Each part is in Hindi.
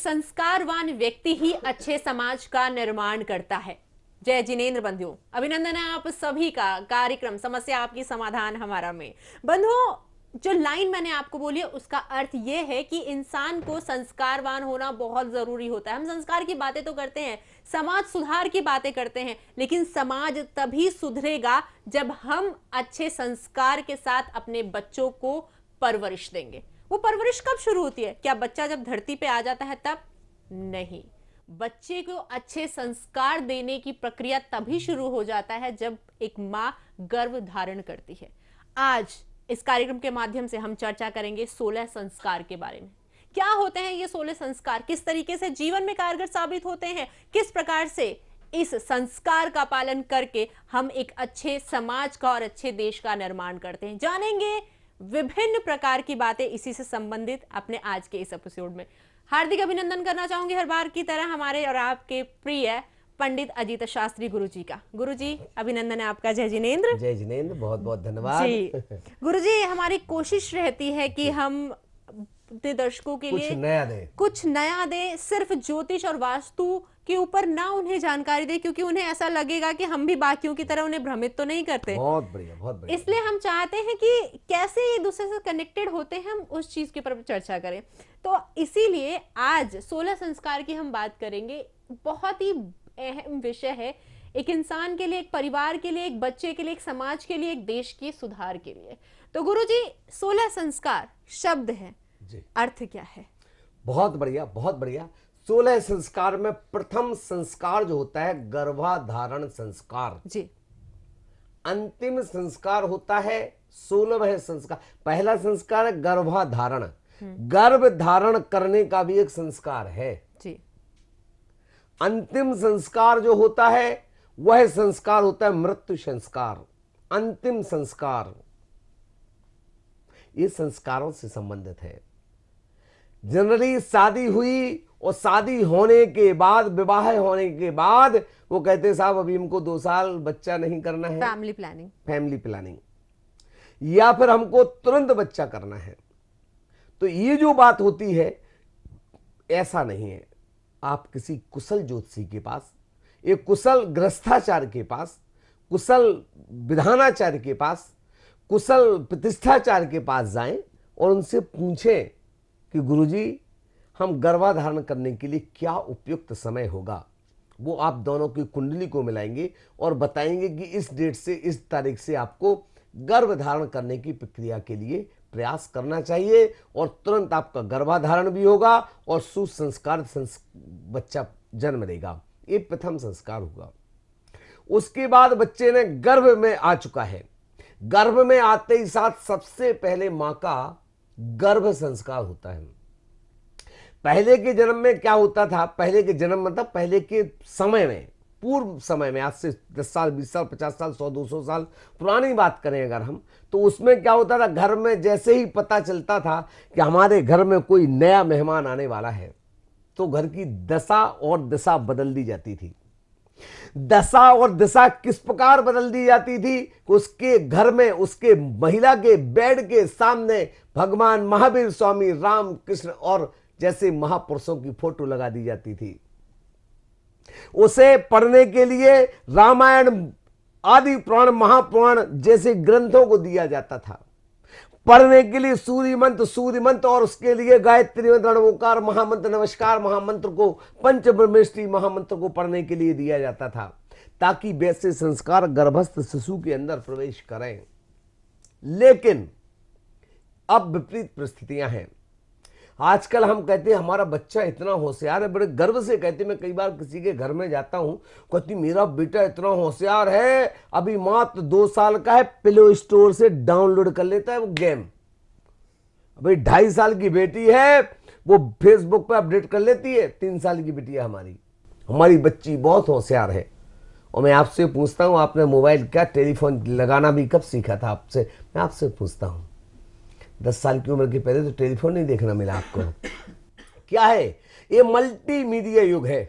संस्कारवान व्यक्ति ही अच्छे समाज का निर्माण करता है। जय जिनेंद्र बंधुओं, अभिनंदन है आप सभी का। कार्यक्रम समस्या आपकी समाधान हमारा में। बंधुओं, जो लाइन मैंने आपको बोली है उसका अर्थ यह है कि इंसान को संस्कारवान होना बहुत जरूरी होता है। हम संस्कार की बातें तो करते हैं, समाज सुधार की बातें करते हैं, लेकिन समाज तभी सुधरेगा जब हम अच्छे संस्कार के साथ अपने बच्चों को परवरिश देंगे। वो परवरिश कब शुरू होती है? क्या बच्चा जब धरती पे आ जाता है तब? नहीं, बच्चे को अच्छे संस्कार देने की प्रक्रिया तभी शुरू हो जाता है जब एक मां गर्भ धारण करती है। आज इस कार्यक्रम के माध्यम से हम चर्चा करेंगे 16 संस्कार के बारे में। क्या होते हैं ये 16 संस्कार, किस तरीके से जीवन में कारगर साबित होते हैं, किस प्रकार से इस संस्कार का पालन करके हम एक अच्छे समाज का और अच्छे देश का निर्माण करते हैं। जानेंगे विभिन्न प्रकार की बातें इसी से संबंधित अपने आज के इस एपिसोड में। हार्दिक अभिनंदन करना चाहूंगी हर बार की तरह हमारे और आपके प्रिय पंडित अजीत शास्त्री गुरुजी का। गुरुजी अभिनंदन है आपका। जय जिनेंद्र। जय जिनेंद्र, बहुत बहुत धन्यवाद जी। गुरुजी, हमारी कोशिश रहती है कि हम अपने दर्शकों के लिए कुछ नया दें, सिर्फ ज्योतिष और वास्तु के ऊपर ना उन्हें जानकारी दे, क्योंकि उन्हें ऐसा लगेगा कि हम भी बाकियों की तरह उन्हें भ्रमित तो नहीं करते। बहुत बढ़िया, बहुत बढ़िया। इसलिए हम चाहते हैं कि कैसे एक दूसरे से कनेक्टेड होते हैं, हम उस चीज के ऊपर चर्चा करें। तो इसीलिए आज 16 संस्कार की हम बात करेंगे। बहुत ही अहम विषय है, एक इंसान के लिए, एक परिवार के लिए, एक बच्चे के लिए, एक समाज के लिए, एक देश के सुधार के लिए। तो गुरुजी, 16 संस्कार शब्द है, अर्थ क्या है? बहुत बढ़िया, बहुत बढ़िया। 16 संस्कार में प्रथम संस्कार जो होता है गर्भाधारण संस्कार जी। अंतिम संस्कार होता है 16वां संस्कार। पहला संस्कार है गर्भाधारण। गर्भ धारण करने का भी एक संस्कार है जी। अंतिम संस्कार जो होता है वह संस्कार होता है मृत्यु संस्कार, अंतिम संस्कार। ये संस्कारों से संबंधित है। जनरली शादी हुई और शादी होने के बाद, विवाह होने के बाद वो कहते हैं साहब अभी हमको 2 साल बच्चा नहीं करना है, फैमिली प्लानिंग, या फिर हमको तुरंत बच्चा करना है। तो ये जो बात होती है ऐसा नहीं है। आप किसी कुशल ज्योतिषी के पास, एक कुशल गृहस्थाचार्य के पास, कुशल विधानाचार्य के पास, कुशल प्रतिष्ठाचार्य के पास जाएं और उनसे पूछें कि गुरुजी हम गर्भाधारण करने के लिए क्या उपयुक्त समय होगा। वो आप दोनों की कुंडली को मिलाएंगे और बताएंगे कि इस डेट से इस तारीख से आपको गर्भधारण करने की प्रक्रिया के लिए प्रयास करना चाहिए और तुरंत आपका गर्भाधारण भी होगा और सुसंस्कार बच्चा जन्म लेगा। ये प्रथम संस्कार होगा। उसके बाद बच्चे ने गर्भ में आ चुका है। गर्भ में आते ही साथ सबसे पहले मां का गर्भ संस्कार होता है। पहले के जन्म में क्या होता था? पहले के जन्म मतलब पहले के समय में, पूर्व समय में, आज से 10 साल 20 साल 50 साल 100 200 साल पुरानी बात करें अगर हम, तो उसमें क्या होता था? घर में जैसे ही पता चलता था कि हमारे घर में कोई नया मेहमान आने वाला है तो घर की दशा और दिशा बदल दी जाती थी। दशा और दिशा किस प्रकार बदल दी जाती थी? उसके घर में, उसके महिला के बेड के सामने भगवान महावीर स्वामी, राम कृष्ण और जैसे महापुरुषों की फोटो लगा दी जाती थी। उसे पढ़ने के लिए रामायण आदि पुराण, महापुराण जैसे ग्रंथों को दिया जाता था। पढ़ने के लिए सूर्य मंत्र और उसके लिए गायत्री मंत्र, ओंकार महामंत्र, नमस्कार महामंत्र को, पंचब्रह्मेष्टि महामंत्र को पढ़ने के लिए दिया जाता था ताकि वैसे संस्कार गर्भस्थ शिशु के अंदर प्रवेश करें। लेकिन अब विपरीत परिस्थितियां हैं। आजकल हम कहते हैं हमारा बच्चा इतना होशियार है, बड़े गर्व से कहते हैं। मैं कई बार किसी के घर में जाता हूं, कहती मेरा बेटा इतना होशियार है, अभी मात्र 2 साल का है, प्ले स्टोर से डाउनलोड कर लेता है वो गेम। अभी 2.5 साल की बेटी है, वो फेसबुक पे अपडेट कर लेती है। 3 साल की बेटी है हमारी बच्ची बहुत होशियार है। और मैं आपसे पूछता हूं, आपने मोबाइल क्या, टेलीफोन लगाना भी कब सीखा था? आपसे मैं आपसे पूछता हूं। 10 साल की उम्र के पहले तो टेलीफोन नहीं देखना मिला आपको। क्या है ये? मल्टीमीडिया युग है।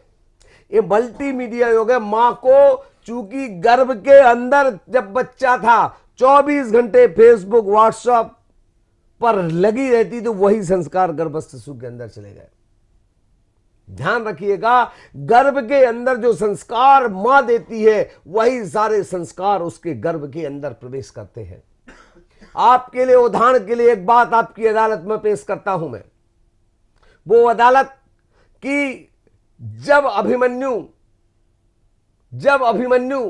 ये मल्टीमीडिया युग है। मां को चूंकि गर्भ के अंदर जब बच्चा था 24 घंटे फेसबुक व्हाट्सएप पर लगी रहती, तो वही संस्कार गर्भस्थ शिशु के अंदर चले गए। ध्यान रखिएगा, गर्भ के अंदर जो संस्कार मां देती है वही सारे संस्कार उसके गर्भ के अंदर प्रवेश करते हैं। आपके लिए, उदाहरण के लिए एक बात आपकी अदालत में पेश करता हूं मैं। वो अदालत कि जब अभिमन्यु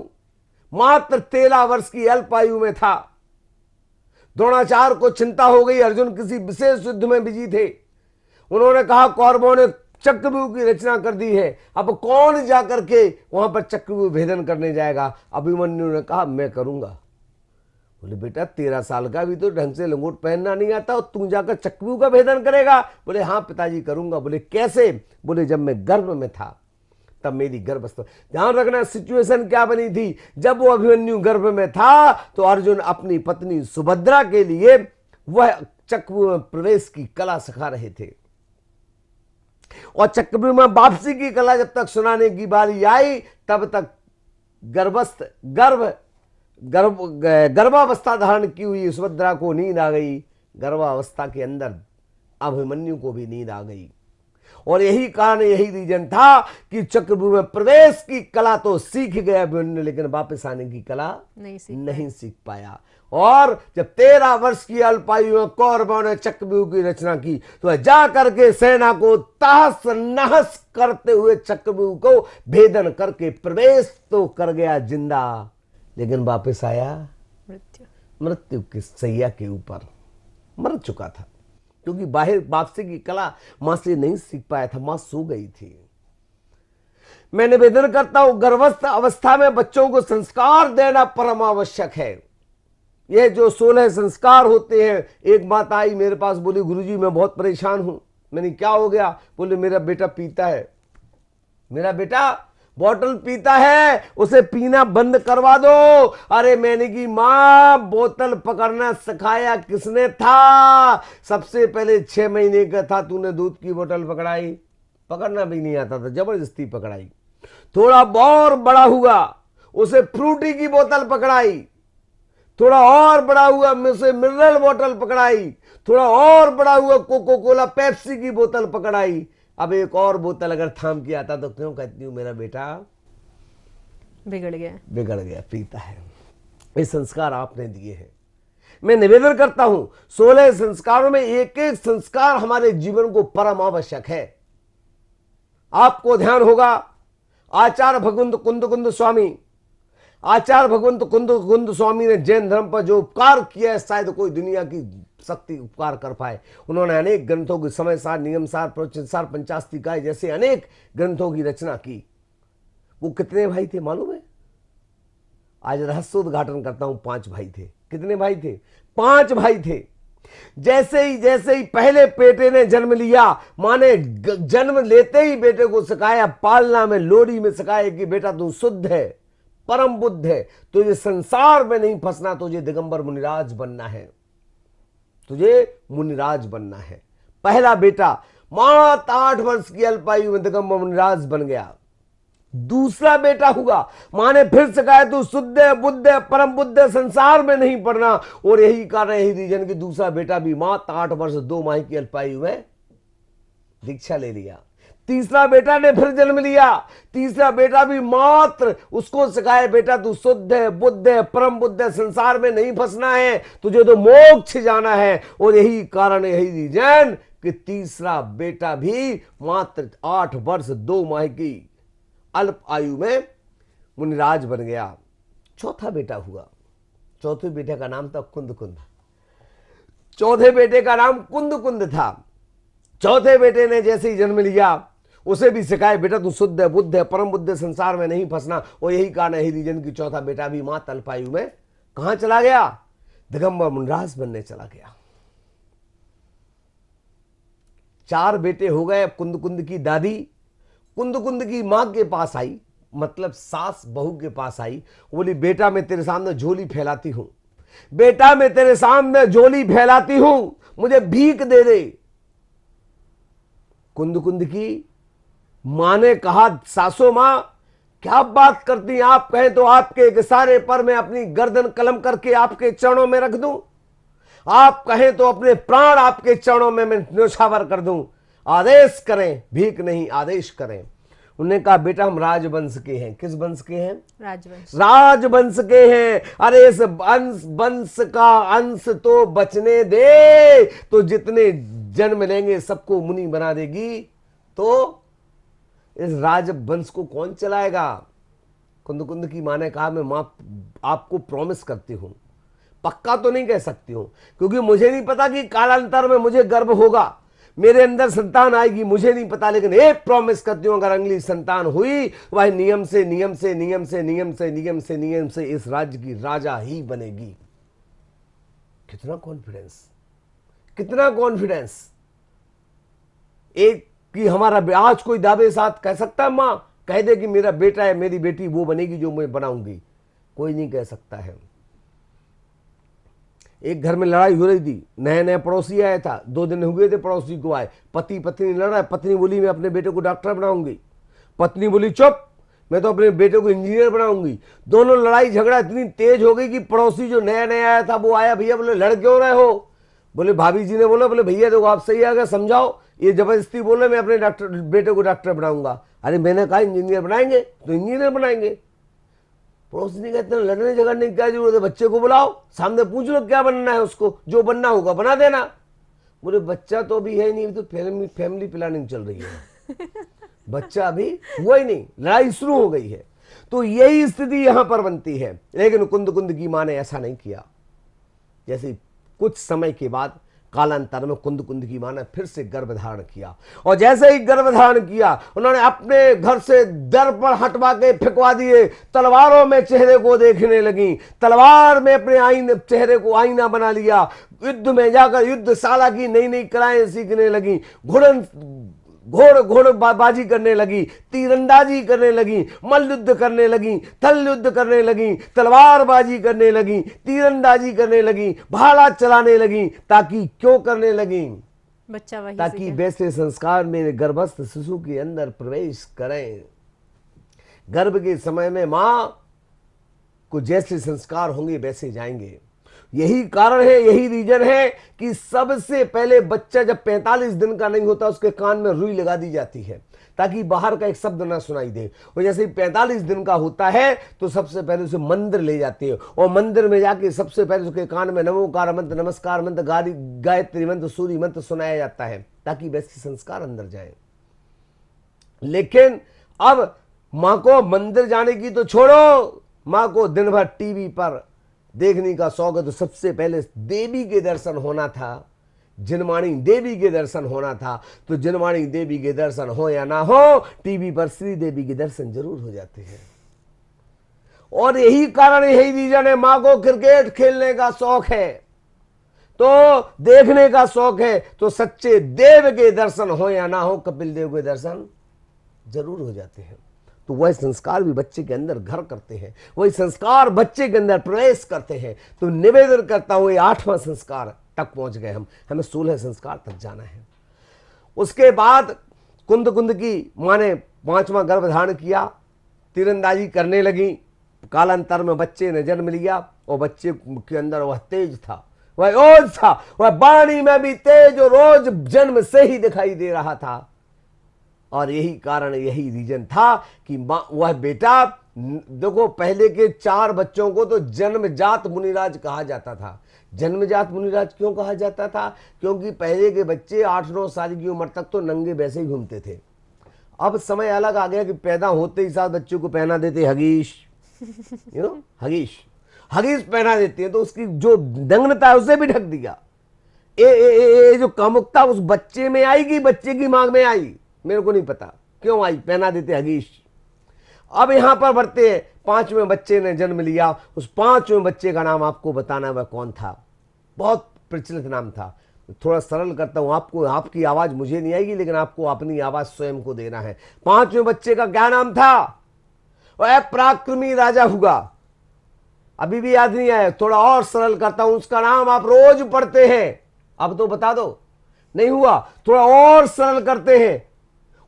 मात्र 13 वर्ष की अल्प आयु में था, द्रोणाचार्य को चिंता हो गई, अर्जुन किसी विशेष युद्ध में बिजी थे। उन्होंने कहा कौरवों ने चक्रव्यूह की रचना कर दी है, अब कौन जाकर के वहां पर चक्रव्यूह भेदन करने जाएगा? अभिमन्यु ने कहा मैं करूंगा। बोले बेटा 13 साल का भी तो ढंग से लंगोट पहनना नहीं आता और तू जाकर चक्रव्यूह का भेदन करेगा? बोले हाँ पिताजी करूंगा। बोले कैसे? बोले जब मैं गर्भ में था तब मेरी गर्भावस्था। ध्यान रखना सिचुएशन क्या बनी थी। जब वो अभिमन्यु गर्भ में था तो अर्जुन अपनी पत्नी सुभद्रा के लिए वह चक्रव्यूह में प्रवेश की कला सिखा रहे थे, और चक्रव्यूह में वापसी की कला जब तक सुनाने की बारी आई तब तक गर्भावस्था धारण की हुई सुभद्रा को नींद आ गई। गर्भावस्था के अंदर अभिमन्यु को भी नींद आ गई, और यही कारण, यही रीजन था कि चक्रव्यूह में प्रवेश की कला तो सीख गया अभिमन्यु, लेकिन वापस आने की कला नहीं सीख पाया। और जब 13 वर्ष की अल्पायु में कौरवों ने चक्रव्यूह की रचना की तो जा करके सेना को तहस नहस करते हुए चक्रव्यूह को भेदन करके प्रवेश तो कर गया जिंदा, लेकिन वापस आया मृत्यु की सैया के ऊपर, मर चुका था, क्योंकि बाहर वापसी की कला मां से नहीं सीख पाया था, मां सो गई थी। मैं निवेदन करता हूं गर्भस्थ अवस्था में बच्चों को संस्कार देना परम आवश्यक है। यह जो 16 संस्कार होते हैं, एक बात आई मेरे पास, बोली गुरुजी मैं बहुत परेशान हूं। मैंने क्या हो गया? बोले मेरा बेटा पीता है, मेरा बेटा बोतल पीता है, उसे पीना बंद करवा दो। अरे मैंने की मां बोतल पकड़ना सिखाया किसने था? सबसे पहले 6 महीने का था तूने दूध की बोतल पकड़ाई, पकड़ना भी नहीं आता था, जबरदस्ती पकड़ाई। थोड़ा और बड़ा हुआ उसे फ्रूटी की बोतल पकड़ाई, थोड़ा और बड़ा हुआ उसे मिनरल बोतल पकड़ाई, थोड़ा और बड़ा हुआ कोको कोला पेप्सी की बोतल पकड़ाई। अब एक और बोतल अगर थाम के आता तो क्यों कहती हूं मेरा बेटा बिगड़ गया, पीता है। ये संस्कार आपने दिए हैं। मैं निवेदन करता हूं 16 संस्कारों में एक एक संस्कार हमारे जीवन को परम आवश्यक है। आपको ध्यान होगा आचार्य भगवंत कुंद स्वामी ने जैन धर्म पर जो उपकार किया है शायद कोई दुनिया की शक्ति उपकार कर पाए। उन्होंने अनेक ग्रंथों की समय सार, नियम सार, प्रवचन सार, पंचास्तिकाएं जैसे अनेक ग्रंथों की रचना की। वो कितने भाई थे मालूम है? आज रहस्योद्घाटन करता हूं। 5 भाई थे। कितने भाई थे? 5 भाई थे। जैसे ही पहले बेटे ने जन्म लिया, मां ने जन्म लेते ही बेटे को सिखाया, पालना में, लोरी में सिखाया कि बेटा तू शुद्ध है, परम बुद्ध है, तुझे संसार में नहीं फंसना, तुझे दिगंबर मुनिराज बनना है, तुझे मुनिराज बनना है। पहला बेटा मात्र 8 वर्ष की अल्पायु में दिगंबर मुनिराज बन गया। दूसरा बेटा हुआ, मां ने फिर सिखाया तू शुद्ध है, बुद्ध है, परम बुद्ध है, संसार में नहीं पड़ना। और यही कारण, यही रीजन कि दूसरा बेटा भी मात्र 8 वर्ष 2 माह की अल्पायु में दीक्षा ले लिया। तीसरा बेटा ने फिर जन्म लिया। तीसरा बेटा भी मात्र उसको सिखाया बेटा तू शुद्ध है, बुद्ध है, परम बुद्ध है, संसार में नहीं फंसना है, तुझे तो मोक्ष जाना है। और यही कारण, यही रीजन कि तीसरा बेटा भी मात्र 8 वर्ष 2 माह की अल्प आयु में मुनिराज बन गया। चौथा बेटा हुआ। चौथे बेटे का नाम था कुंद। चौथे बेटे का नाम कुंद था। चौथे बेटे ने जैसे ही जन्म लिया उसे भी सिखाया बेटा तू शुद्ध है, बुद्ध है, परम बुद्ध है, संसार में नहीं फंसना। और यही कारण, यही रीजन की चौथा बेटा भी मात्र अल्पायु में कहां चला गया? दिगंबर मुनिराज बनने चला गया। 4 बेटे हो गए। कुंद की दादी कुंद की मां के पास आई, मतलब सास बहू के पास आई। बोली बेटा मैं तेरे सामने झोली फैलाती हूं, बेटा मैं तेरे सामने झोली फैलाती हूं, मुझे भीख दे दे। कुंद की मां ने कहा सासो मां क्या बात करती हैं आप? कहें तो आपके एक इशारे पर मैं अपनी गर्दन कलम करके आपके चरणों में रख दूं, आप कहें तो अपने प्राण आपके चरणों में मैं न्योछावर कर दूं। आदेश करें, भीख नहीं आदेश करें। उन्होंने कहा बेटा हम राजवंश के हैं। किस वंश के हैं? राजवंश। राजवंश के हैं। अरे इस वंश का अंश तो बचने दे, तो जितने जन्म लेंगे सबको मुनि बना देगी, तो इस राजवंश को कौन चलाएगा? कुंद की माँ ने कहा मैं मां आपको प्रॉमिस करती हूं, पक्का तो नहीं कह सकती हूं, क्योंकि मुझे नहीं पता कि कालांतर में मुझे गर्भ होगा, मेरे अंदर संतान आएगी, मुझे नहीं पता, लेकिन एक प्रॉमिस करती हूं, अगर अगली संतान हुई वह नियम से नियम से नियम से नियम से नियम से नियम से इस राज्य की राजा ही बनेगी। कितना कॉन्फिडेंस, कितना कॉन्फिडेंस। एक कि हमारा आज कोई दावे साथ कह सकता है, मां कह दे कि मेरा बेटा है, मेरी बेटी वो बनेगी जो मैं बनाऊंगी? कोई नहीं कह सकता है। एक घर में लड़ाई हो रही थी, नया नया पड़ोसी आया था, 2 दिन हुए थे पड़ोसी को आए, पति पत्नी लड़ रहा है। पत्नी बोली मैं अपने बेटे को डॉक्टर बनाऊंगी, पत्नी बोली चुप, मैं तो अपने बेटे को इंजीनियर बनाऊंगी। दोनों लड़ाई झगड़ा इतनी तेज हो गई कि पड़ोसी जो नया नया आया था वो आया, भैया बोले लड़ क्यों रहे हो? बोले भाभी जी ने बोला, बोले भैया देखो आप सही आ गए, समझाओ, ये जबरदस्ती बोले मैं अपने बेटे को डॉक्टर बनाऊंगा। अरे मैंने कहा इंजीनियर बनाएंगे तो इंजीनियर बनाएंगे। पड़ोसी ने कहते हैं लड़ने झगड़ने की क्या जरूरत है, बच्चे को बुलाओ, सामने पूछ लो क्या बनना है उसको, जो बनना होगा बना देना। बोले बच्चा तो अभी है नहीं, तो फैमिली प्लानिंग चल रही है, बच्चा अभी हुआ ही नहीं, लड़ाई शुरू हो गई है। तो यही स्थिति यहां पर बनती है। लेकिन कुंद की मां ने ऐसा नहीं किया। जैसे कुछ समय के बाद कालांतर में कुंद की मां ने फिर से गर्भ धारण किया, और जैसे ही गर्भ धारण किया उन्होंने अपने घर से दर्पण हटवा के फेंकवा दिए, तलवारों में चेहरे को देखने लगी, तलवार में अपने आईने चेहरे को आईना बना लिया, युद्ध में जाकर युद्धशाला की नई नई कलाएं सीखने लगी, घोड़ बाजी करने लगी, तीरंदाजी करने लगी, मल्ल युद्ध करने लगी, थल युद्ध करने लगी, तलवारबाजी करने लगी, तीरंदाजी करने लगी, भाला चलाने लगी। ताकि क्यों करने लगी? बच्चा वही ताकि वैसे संस्कार मेरे गर्भस्थ शिशु के अंदर प्रवेश करें। गर्भ के समय में मां को जैसे संस्कार होंगे वैसे जाएंगे। यही कारण है, यही रीजन है कि सबसे पहले बच्चा जब 45 दिन का नहीं होता उसके कान में रुई लगा दी जाती है, ताकि बाहर का एक शब्द ना सुनाई दे। और जैसे ही 45 दिन का होता है तो सबसे पहले उसे मंदिर ले जाते हैं, और मंदिर में जाके सबसे पहले उसके कान में नमोकार मंत्र, नमस्कार मंत्र, गायत्री मंत्र, सूर्य मंत्र सुनाया जाता है, ताकि वैसे संस्कार अंदर जाए। लेकिन अब मां को मंदिर जाने की तो छोड़ो, मां को दिन भर टीवी पर देखने का शौक है। तो सबसे पहले देवी के दर्शन होना था, जिनवाणी देवी के दर्शन होना था। तो जिनवाणी देवी के दर्शन हो या ना हो, टीवी पर श्री देवी के दर्शन जरूर हो जाते हैं। और यही कारण, यही रीजन है, मां को क्रिकेट खेलने का शौक है, तो देखने का शौक है, तो सच्चे देव के दर्शन हो या ना हो, कपिल देव के दर्शन जरूर हो जाते हैं। तो वह संस्कार भी बच्चे के अंदर घर करते हैं, वही संस्कार बच्चे के अंदर प्रवेश करते हैं। तो निवेदन करता हुए 8वां संस्कार तक पहुंच गए हमें 16 संस्कार तक जाना है। उसके बाद कुंद की मां ने 5वां गर्भ धारण किया, तीरंदाजी करने लगी। कालांतर में बच्चे ने जन्म लिया, और बच्चे के अंदर वह तेज था, वह ओज था, वह वाणी में भी तेज, और रोज जन्म से ही दिखाई दे रहा था। और यही कारण, यही रीजन था कि वह बेटा, देखो पहले के 4 बच्चों को तो जन्मजात मुनिराज कहा जाता था। जन्मजात मुनिराज क्यों कहा जाता था? क्योंकि पहले के बच्चे 8-9 साल की उम्र तक तो नंगे वैसे ही घूमते थे। अब समय अलग आ गया कि पैदा होते ही साथ बच्चों को पहना देते हगीश, हगीश पहना देते हैं, तो उसकी जो नग्नता है उसे भी ढक दिया। ये जो कामुकता उस बच्चे में आई कि बच्चे की मांग में आई, मेरे को नहीं पता क्यों आई, पहना देते हगीश। अब यहां पर बढ़ते हैं, 5वें बच्चे ने जन्म लिया। उस 5वें बच्चे का नाम आपको बताना, वह कौन था? बहुत प्रचलित नाम था। थोड़ा सरल करता हूं आपको, आपकी आवाज मुझे नहीं आएगी, लेकिन आपको अपनी आवाज स्वयं को देना है। 5वें बच्चे का क्या नाम था? वह पराक्रमी राजा हुआ। अभी भी याद नहीं आया, थोड़ा और सरल करता हूं, उसका नाम आप रोज पढ़ते हैं, अब तो बता दो। नहीं हुआ, थोड़ा और सरल करते हैं,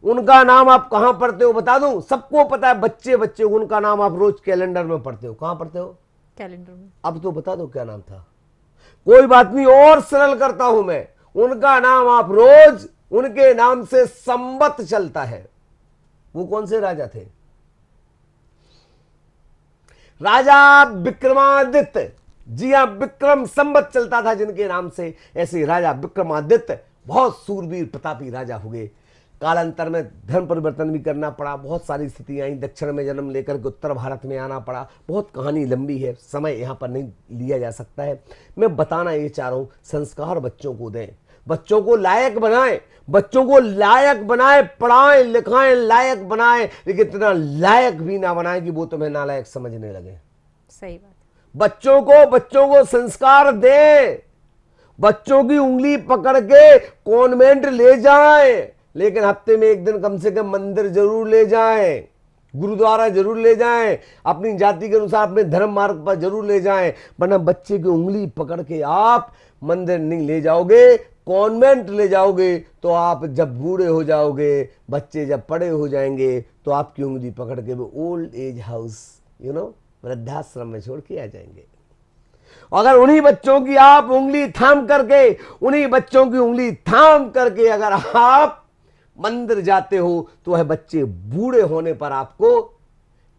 उनका नाम आप कहां पढ़ते हो बता दूं? सबको पता है, बच्चे उनका नाम आप रोज कैलेंडर में पढ़ते हो। कहां पढ़ते हो? कैलेंडर में। अब तो बता दो क्या नाम था। कोई बात नहीं, और सरल करता हूं मैं, उनका नाम आप रोज उनके नाम से संवत चलता है। वो कौन से राजा थे? राजा विक्रमादित्य। जी हां, विक्रम संवत चलता था जिनके नाम से, ऐसे राजा विक्रमादित्य बहुत सूरवीर प्रतापी राजा हुए। कालांतर में धर्म परिवर्तन भी करना पड़ा, बहुत सारी स्थितियां आई, दक्षिण में जन्म लेकर के उत्तर भारत में आना पड़ा। बहुत कहानी लंबी है, समय यहाँ पर नहीं लिया जा सकता है। मैं बताना ये चाह रहा हूँ, संस्कार बच्चों को दें, बच्चों को लायक बनाएं, बच्चों को लायक बनाएं, पढ़ाएं लिखाएं, लायक बनाएं, लेकिन इतना लायक भी ना बनाएं कि वो तुम्हें नालायक समझने लगे। सही बात। बच्चों को संस्कार दें, बच्चों की उंगली पकड़ के कॉन्वेंट ले जाएं, लेकिन हफ्ते में एक दिन कम से कम मंदिर जरूर ले जाएं, गुरुद्वारा जरूर ले जाएं, अपनी जाति के अनुसार अपने धर्म मार्ग पर जरूर ले जाएं। वरना बच्चे की उंगली पकड़ के आप मंदिर नहीं ले जाओगे, कॉन्वेंट ले जाओगे, तो आप जब बूढ़े हो जाओगे, बच्चे जब बड़े हो जाएंगे, तो आपकी उंगली पकड़ के वो ओल्ड एज हाउस, वृद्धाश्रम में छोड़ के आ जाएंगे। अगर उन्हीं बच्चों की आप उंगली थाम करके, उन्हीं बच्चों की उंगली थाम करके अगर आप मंदिर जाते हो, तो वह बच्चे बूढ़े होने पर आपको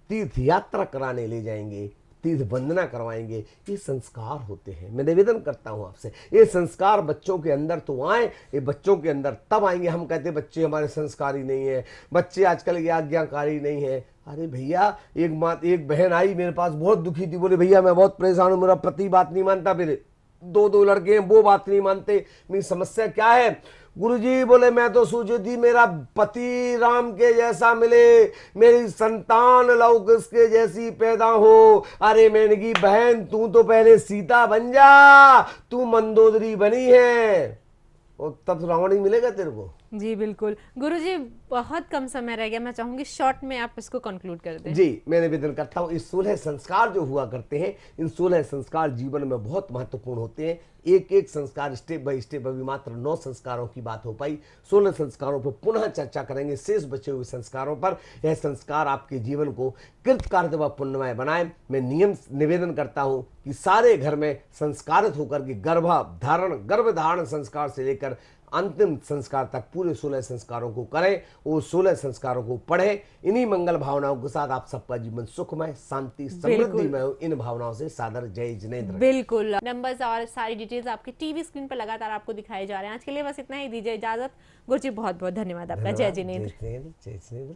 तीर्थ यात्रा कराने ले जाएंगे, तीर्थ वंदना करवाएंगे। ये संस्कार होते हैं। मैं निवेदन करता हूं आपसे, ये संस्कार बच्चों के अंदर तो आए, ये बच्चों के अंदर तब आएंगे। हम कहते हैं बच्चे हमारे संस्कारी नहीं है, बच्चे आजकल के आज्ञाकारी नहीं है। अरे भैया, एक बहन आई मेरे पास, बहुत दुखी थी, बोले भैया मैं बहुत परेशान हूं, मेरा पति बात नहीं मानता, मेरे दो लड़के हैं वो बात नहीं मानते, मेरी समस्या क्या है? गुरुजी बोले मैं तो सोची थी मेरा पति राम के जैसा मिले, मेरी संतान लौकिक के जैसी पैदा हो। अरे मैंने की बहन तू तो पहले सीता बन जा, तू मंदोदरी बनी है, और तब रावण ही मिलेगा तेरे को। जी बिल्कुल। गुरुजी बहुत कम समय रह गया, मैं चाहूंगी शॉर्ट में आप इसको कंक्लूड कर दें। जी, मैं निवेदन करता हूँ, इस 16 संस्कार जो हुआ करते हैं, इन 16 संस्कार जीवन में बहुत महत्वपूर्ण होते हैं। एक एक संस्कार स्टेप बाय स्टेप, अभी मात्र 9 संस्कारों की बात हो पाई, 16 संस्कारों पर पुनः चर्चा करेंगे, शेष बचे हुए संस्कारों पर। यह संस्कार आपके जीवन को कृतकार्य व पुण्यमय बनाए। मैं निवेदन करता हूं कि सारे घर में संस्कारित होकर के गर्भधारण संस्कार से लेकर अंतिम संस्कार तक पूरे 16 संस्कारों को करें और 16 संस्कारों को पढ़ें। इन्हीं मंगल भावनाओं के साथ आप सबका जीवन सुखमय, शांति, समृद्धिमय हो। इन भावनाओं से सादर जय जिनेंद्र। बिल्कुल। नंबर्स और सारी डिटेल्स आपके टीवी स्क्रीन पर लगातार आपको दिखाए जा रहे हैं। आज के लिए बस इतना ही, दीजिए इजाजत। गुरुजी बहुत बहुत धन्यवाद आपका। जय जिनेंद्र। जय जिनेंद्र।